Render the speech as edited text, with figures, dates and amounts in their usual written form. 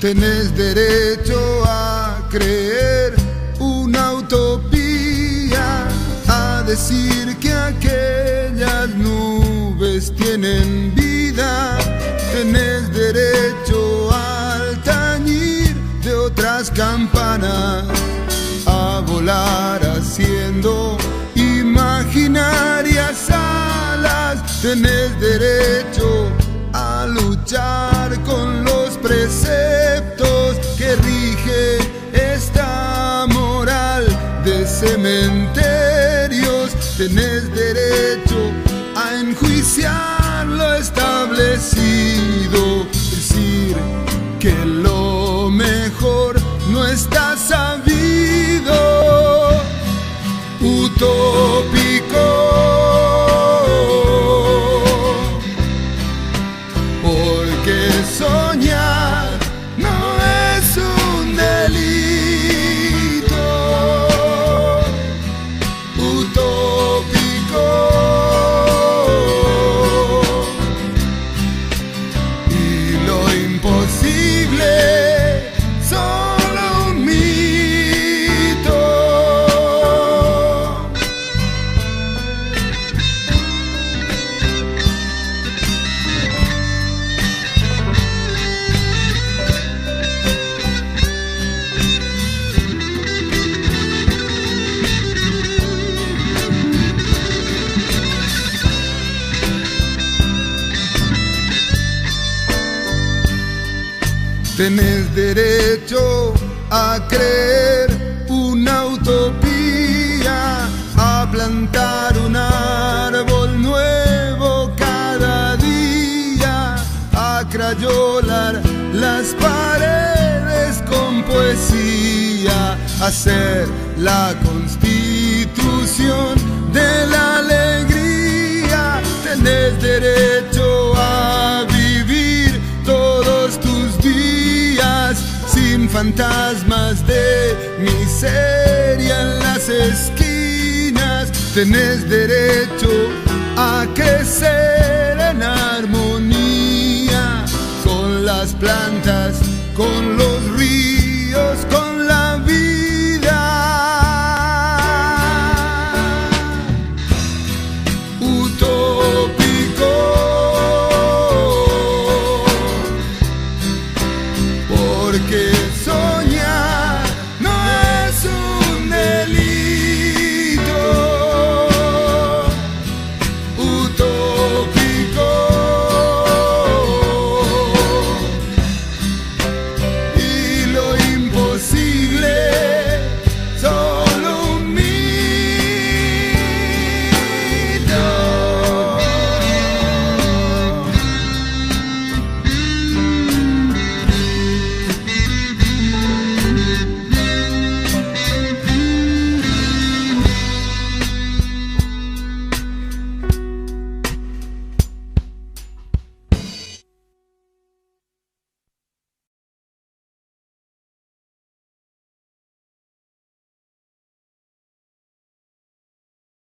tenés derecho a creer una utopía, a decir que aquellas nubes tienen vida. Tenés derecho al tañir de otras campanas, a volar haciendo imaginarias alas. Tenés derecho a luchar con los preceptos que rige esta moral de cementerios. Tenés derecho a enjuiciar lo establecido, decir que lo mejor no está sabido. Utópico, porque soñar no es un delito. Utópico, y lo imposible solo un mito. Tenés derecho a creer una utopía, a plantar un árbol nuevo cada día, a crayolar las paredes con poesía, a hacer la constitución de la alegría. Tenés derecho a vivir todos tus días sin fantasmas de miseria en las esquinas. Tenés derecho